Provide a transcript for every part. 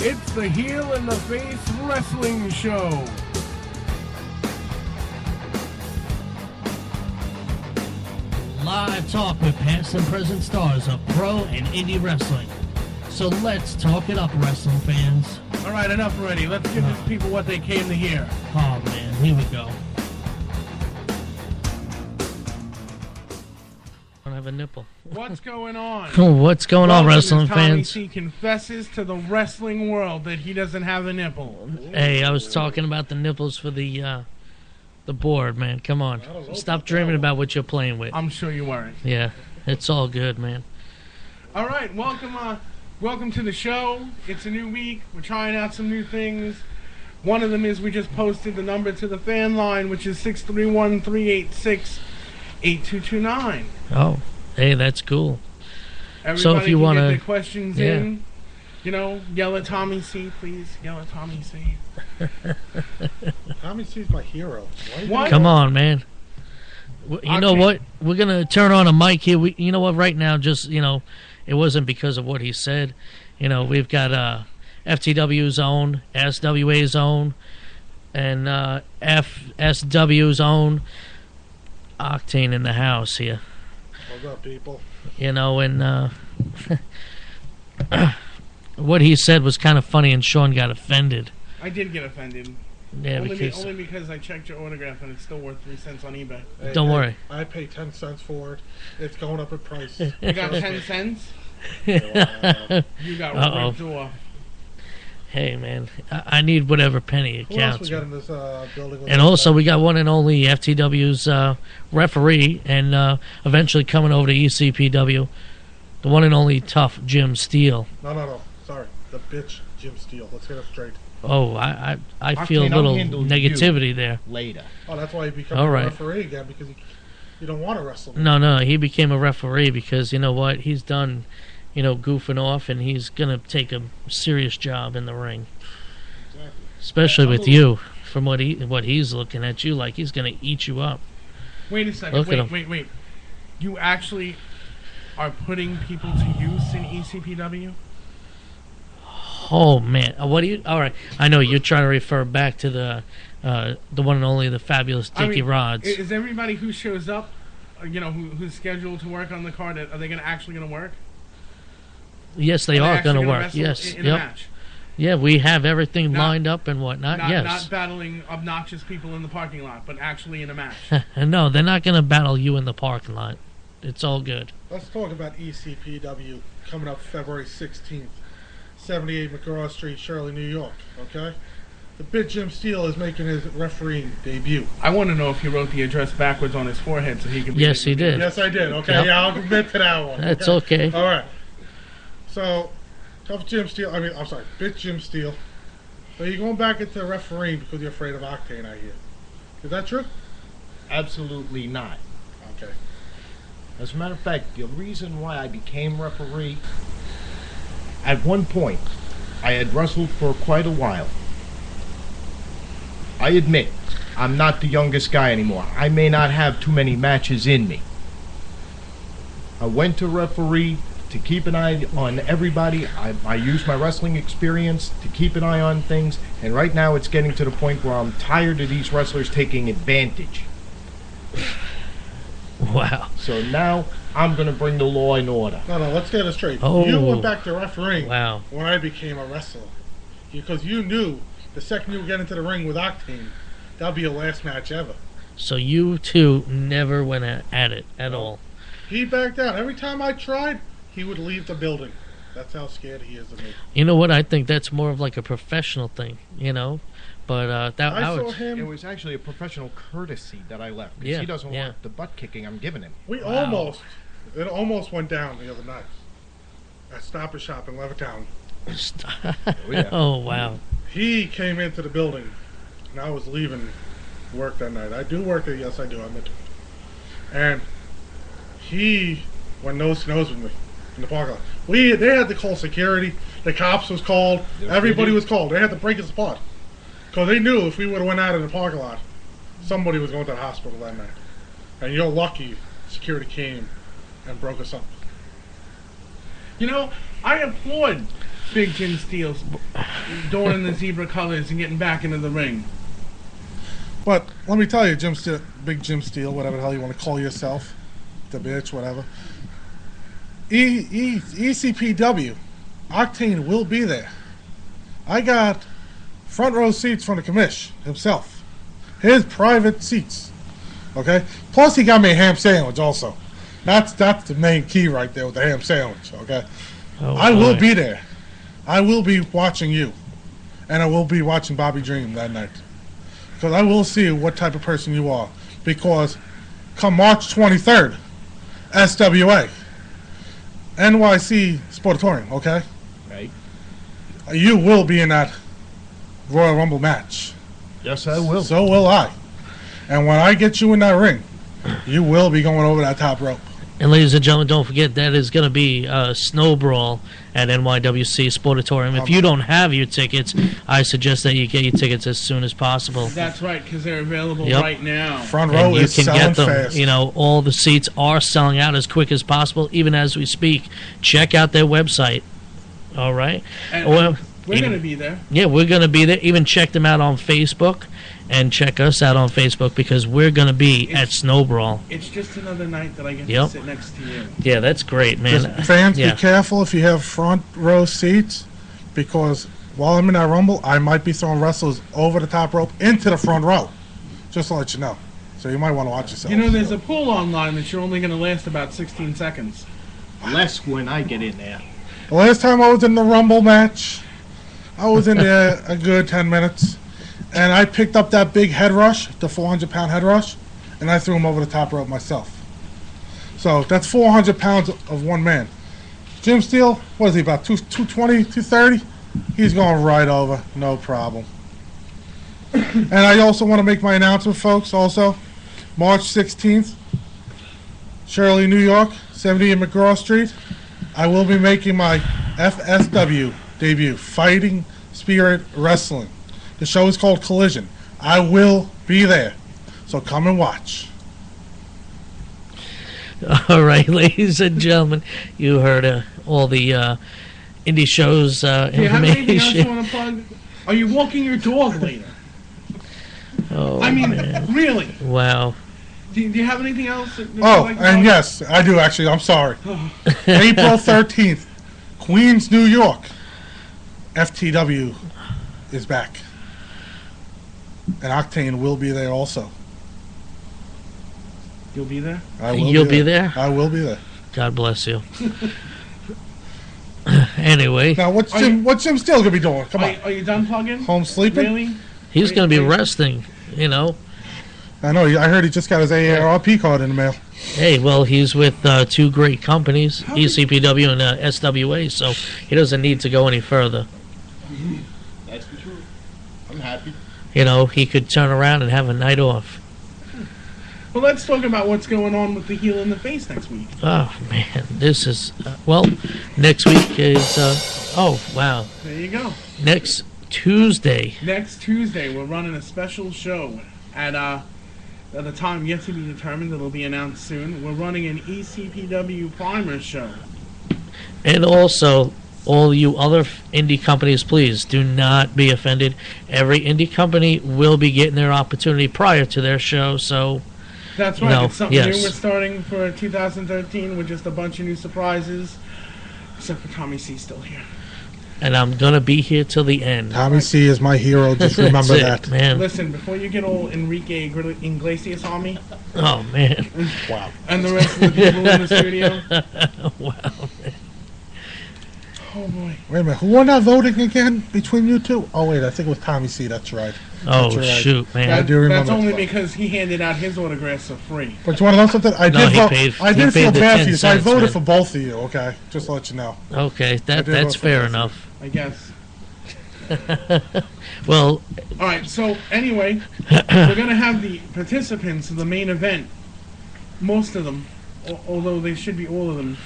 It's the Heel in the Face Wrestling Show. Live talk with past and present stars of pro and indie wrestling. So let's talk it up, wrestling fans. All right, enough already. Let's give these people what they came to hear. Oh, man, here we go. I don't have a nipple. What's going on? What's going on, wrestling Tommy fans? C confesses to the wrestling world that he doesn't have a nipple. Hey, I was talking about the nipples for the board, man. Come on. Stop dreaming about what you're playing with. I'm sure you weren't. Yeah, it's all good, man. All right, welcome to the show. It's a new week. We're trying out some new things. One of them is we just posted the number to the fan line, which is 631-386-8229. Oh, hey, that's cool. Everybody So if you can wanna- get their questions in. You know, yell at Tommy C, please. Yell at Tommy C. Tommy C's my hero. What? Come on, man. You know what? We're going to turn on a mic here. You know what? Right now, just, it wasn't because of what he said. We've got FTW's own, SWA's own, and FSW's own Octane in the house here. What's up, people? And what he said was kind of funny, and Sean got offended. I did get offended. Yeah, only because I checked your autograph and it's still worth 3 cents on eBay. Hey, Don't worry. I pay 10 cents for it. It's going up in price. You got 10 cents? Wow. You got ripped off. Hey, man, I need whatever penny it Who else counts. we got in this building? And also, we got one and only FTW's referee, and eventually coming over to ECPW, the one and only tough Jim Steele. No. Sorry. The bitch, Jim Steele. Let's get it straight. Oh, I feel a Octane, little I'll handle negativity you there. later. Oh, that's why he became All a right. referee again, because you don't want to wrestle. No, he became a referee because, you know what, he's done, goofing off, and he's going to take a serious job in the ring. Exactly. Especially with you, from what he's looking at you like, he's going to eat you up. Wait a second. Look at him. Wait. You actually are putting people to use in ECPW? Oh man, all right, I know you're trying to refer back to the one and only, the fabulous Dickie Rods. Is everybody who shows up, who's scheduled to work on the card, are they actually going to work? Yes, they are going to work. Yes, in a match? Yeah, we have everything lined up and whatnot. Yes. Not battling obnoxious people in the parking lot, but actually in a match. No, they're not going to battle you in the parking lot. It's all good. Let's talk about ECPW coming up February 16th. 78 McGraw Street, Shirley, New York. Okay? The bitch Jim Steele is making his refereeing debut. I want to know if he wrote the address backwards on his forehead so he can... Yes, he did. Yes, I did. Okay, Yep. yeah, I'll admit to that one. That's okay. All right. So, tough Jim Steele. Bitch Jim Steele. So you're going back into refereeing because you're afraid of Octane, I hear. Is that true? Absolutely not. Okay. As a matter of fact, the reason why I became referee, at one point, I had wrestled for quite a while. I admit, I'm not the youngest guy anymore. I may not have too many matches in me. I went to referee to keep an eye on everybody. I use my wrestling experience to keep an eye on things, and right now it's getting to the point where I'm tired of these wrestlers taking advantage. Wow. So now I'm going to bring the law in order. No, let's get it straight. Oh. You went back to refereeing Wow. when I became a wrestler. Because you knew the second you would get into the ring with Octane, that'll be your last match ever. So you two never went at it at all. He backed out. Every time I tried, he would leave the building. That's how scared he is of me. You know what? I think that's more of like a professional thing, But I saw It him. was actually a professional courtey that I left, because Yeah, he doesn't yeah. want the butt kicking I'm giving him. It almost went down the other night at Stop and Shop in Levittown. yeah. Oh, wow. He came into the building, and I was leaving work that night. I do work there, yes I do, I admit to it. And he went nose to nose with me in the parking lot. They had to call security, the cops was called, Yes, everybody they did. was called. They had to break us apart. Because they knew if we would have went out in the parking lot, somebody was going to the hospital that night. And you're lucky security came and broke us up. I applaud Big Jim Steele donning the zebra colors and getting back into the ring. But let me tell you, Jim Steele, Big Jim Steele, whatever the hell you want to call yourself, the bitch, whatever. ECPW, Octane will be there. I got front row seats from the commish himself. His private seats. Okay? Plus he got me a ham sandwich also. That's the main key right there with the ham sandwich, okay? Oh, I will boy. be there. I will be watching you. And I will be watching Bobby Dream that night. Because I will see what type of person you are. Because come March 23rd, SWA, NYC Sportatorium, okay? Right. You will be in that Royal Rumble match. Yes, I will. So will I. And when I get you in that ring, you will be going over that top rope. And ladies and gentlemen, don't forget that is going to be Snow Brawl at NYWC Sportatorium. If you don't have your tickets, I suggest that you get your tickets as soon as possible. That's right, because they're available Yep. right now. Front row And you is can selling get them. fast. You know, all the seats are selling out as quick as possible, even as we speak. Check out their website. All right. And Well, we're even- going to be there. Yeah, we're going to be there. Even check them out on Facebook, and check us out on Facebook because we're going to be at Snow Brawl. It's just another night that I get Yep. to sit next to you. Yeah, that's great, man. Just fans, yeah. be careful if you have front row seats, because while I'm in that Rumble, I might be throwing wrestlers over the top rope into the front row. Just to let you know. So you might want to watch yourself. You know, there's a pool online that you're only going to last about 16 seconds. Less when I get in there. The last time I was in the Rumble match, I was in there a good 10 minutes, and I picked up that big head rush, the 400-pound head rush, and I threw him over the top rope myself. So that's 400 pounds of one man. Jim Steele, what is he, about 220, 230? He's going right over, no problem. And I also want to make my announcement, folks, also. March 16th, Shirley, New York, 70 McGraw Street. I will be making my FSW debut, Fighting Spirit Wrestling. The show is called Collision. I will be there, so come and watch. All right, ladies and gentlemen, you heard all the indie shows Do you have anything else you information. want to plug? Are you walking your dog later? Oh, I mean, man. really? Wow. Do you have anything else? That you'd Oh, like to and plug? yes, I do actually. I'm sorry. April 13th, Queens, New York. FTW is back. And Octane will be there also. You'll be there? I will You'll be there? I will be there. God bless you. Anyway, Now, what's Jim Steele going to be doing? Come on. Are you done plugging? Home sleeping? Really? he's going to be Wait. resting, you know. I know. I heard he just got his AARP card in the mail. Hey, well, he's with two great companies, How did- ECPW and SWA, so he doesn't need to go any further. That's the truth. I'm happy. You know, he could turn around and have a night off. Well, let's talk about what's going on with the heel in the face next week. Oh, man, this is, well, next week is, oh, wow, There you go. next Tuesday. Next Tuesday, we're running a special show at a time yet to be determined. It'll be announced soon. We're running an ECPW Primer show. And also, all you other indie companies, please do not be offended. Every indie company will be getting their opportunity prior to their show, so That's right. No, It's something yes. new we're starting for 2013 with just a bunch of new surprises. Except for Tommy C still here. and I'm going to be here till the end. Tommy C is my hero. Just remember That's it, that. man. Listen, before you get all Enrique Iglesias on me Oh, man. Wow. and the rest of the people in the studio. Wow. Oh boy. Wait a minute. Who won that voting again between you two? Oh, wait. I think it was Tommy C. That's right. Oh, That's right. shoot, man. I do remember. That's only because he handed out his autographs for free. But you want to know something? I No, did he vote. paid- I he did feel paid the bad 10 for you, so I cents, voted man. for both of you. Okay, just to let you know. Okay, did that's vote for fair both. enough. I guess. Well, All right. So anyway, we're gonna have the participants of the main event. Most of them, although they should be all of them,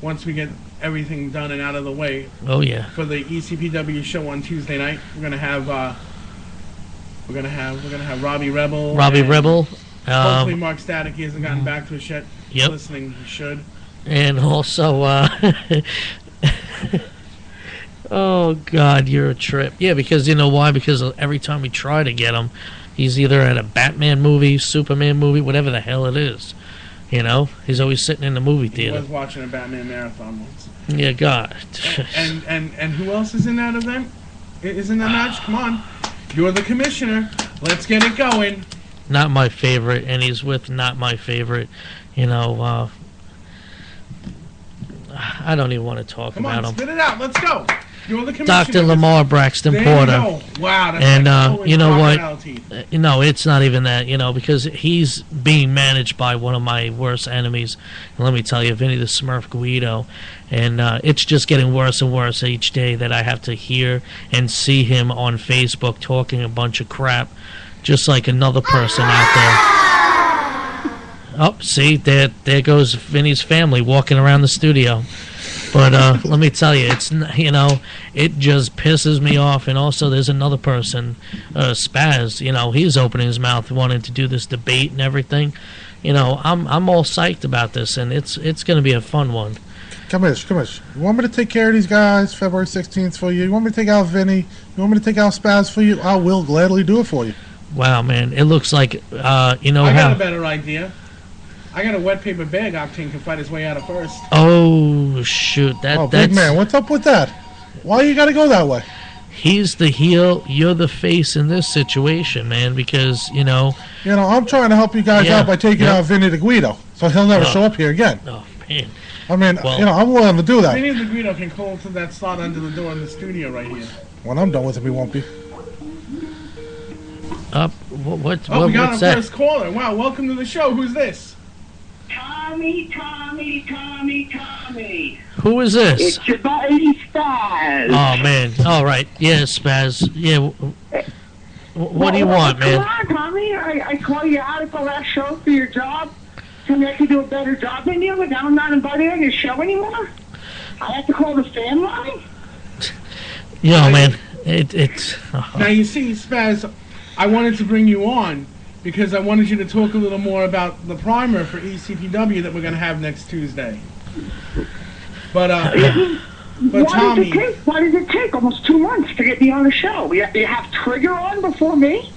once we get everything done and out of the way oh, yeah. for the ECPW show on Tuesday night. We're gonna have Robbie Rebel. Robbie and Rebel. Hopefully Mark Static. He hasn't gotten back to us yet. Yep. Listening, he should. And also, Oh, God, you're a trip. Yeah, because you know why? Because every time we try to get him, he's either at a Batman movie, Superman movie, whatever the hell it is. You know? He's always sitting in the movie theater. He was watching a Batman marathon once. Yeah, God. And who else is in that event? Is in that match? Come on. You're the commissioner. Let's get it going. Not my favorite, and he's with not my favorite. You know, I don't even want to talk about him. Spit it out. Let's go. You're the commissioner. Dr. Lamar Braxton Porter. Go. Wow, that's and you know what? No, it's not even that. You know, because he's being managed by one of my worst enemies. And let me tell you, Vinny the Smurf Guido. And it's just getting worse and worse each day that I have to hear and see him on Facebook talking a bunch of crap, just like another person out there. Oh, see, there goes Vinny's family walking around the studio. But let me tell you, it's, you know, it just pisses me off. And also, there's another person, Spaz. You know, he's opening his mouth, wanting to do this debate and everything. You know, I'm all psyched about this, and it's going to be a fun one. Commish, you want me to take care of these guys February 16th for you? You want me to take out Vinny? You want me to take out Spaz for you? I will gladly do it for you. Wow, man, it looks like, you know, I got a better idea. I got a wet paper bag. Octane can fight his way out of first. Oh, shoot. That's big man, what's up with that? Why you got to go that way? He's the heel, you're the face in this situation, man, because, you know... You know, I'm trying to help you guys out by taking out Vinny the Guido, so he'll never show up here again. Oh, man. I mean, you know, I'm willing to do that. Vinny the Guido can call to that slot under the door in the studio right here. When I'm done with him, he won't be. We got our first caller. Wow, welcome to the show. Who's this? Tommy. Who is this? It's your buddy Spaz. Oh, man. All right. Yeah, Spaz. Yeah. What do you want, man? Come on, Tommy. I call you out at the last show for your job. Tell me I can do a better job than you, but now I'm not invited on your show anymore. I have to call the fan line. Yeah, man. It's... Now, you see, Spaz, I wanted to bring you on because I wanted you to talk a little more about the primer for ECPW that we're going to have next Tuesday. But Tommy... Why did it take almost 2 months to get me on the show? You have Trigger on before me?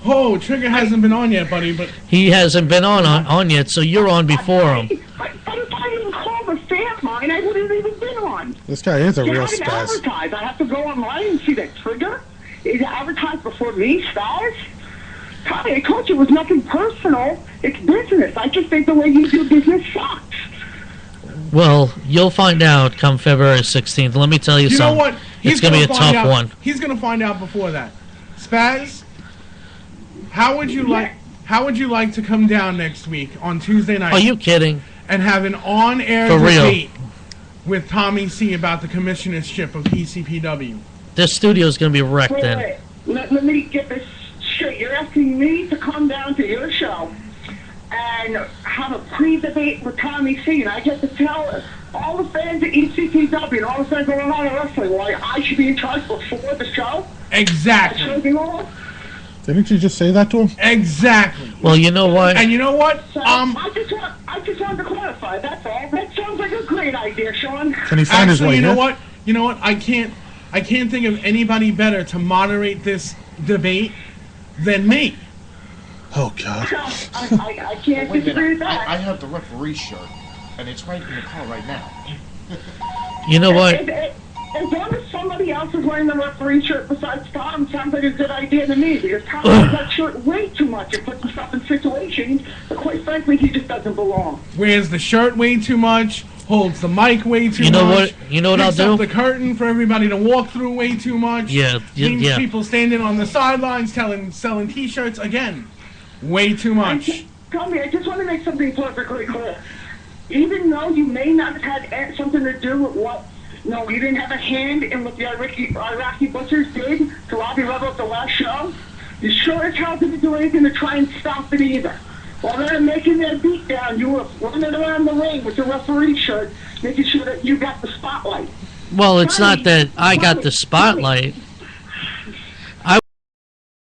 Oh, Trigger hasn't been on yet, buddy, but... He hasn't been on yet, so you're on before him. But if I didn't call the fan line, I wouldn't have even been on. This guy is a real Spaz. I have to go online and see that Trigger is advertised before me, Spaz? Tommy, I told you it was nothing personal. It's business. I just think the way you do business sucks. Well, you'll find out come February 16th. Let me tell you something. You know what? It's going to be a tough one. He's going to find out before that. Spaz, how would you like to come down next week on Tuesday night? Are you kidding? And have an on-air debate with Tommy C about the commissionership of ECPW. This studio is going to be wrecked then. Wait. Let me get this straight. You're asking me to come down to your show and have a pre-debate with Tommy C, and I get to tell all the fans at ECPW and all the fans going on in wrestling why I should be in charge before the show? Exactly. Didn't you just say that to him? Exactly. Well, you know what? And you know what? So, I just wanted to clarify, that's all. That sounds like a great idea, Sean. Can he find his way you know what? You know what? I can't think of anybody better to moderate this debate than me. Oh, God. I can't disagree with that. I have the referee shirt, and it's right in the car right now. You know what? As long as somebody else is wearing the referee shirt besides Tom, sounds like a good idea to me, because Tom wears that shirt way too much and puts himself in situations that, quite frankly, he just doesn't belong. Wears the shirt way too much, holds the mic way too much. You know what I'll do? Up the curtain for everybody to walk through way too much. Yeah. People standing on the sidelines selling T-shirts again. Way too much. Tommy, I just want to make something perfectly clear. Even though you may not have had something to do with what... No, you didn't have a hand in what the Iraqi butchers did to Robbie Rebel at the last show. You sure as hell didn't do anything to try and stop it either. While they're making their beat down, you were running around the ring with your referee shirt, making sure that you got the spotlight. Well, it's not that I got the spotlight.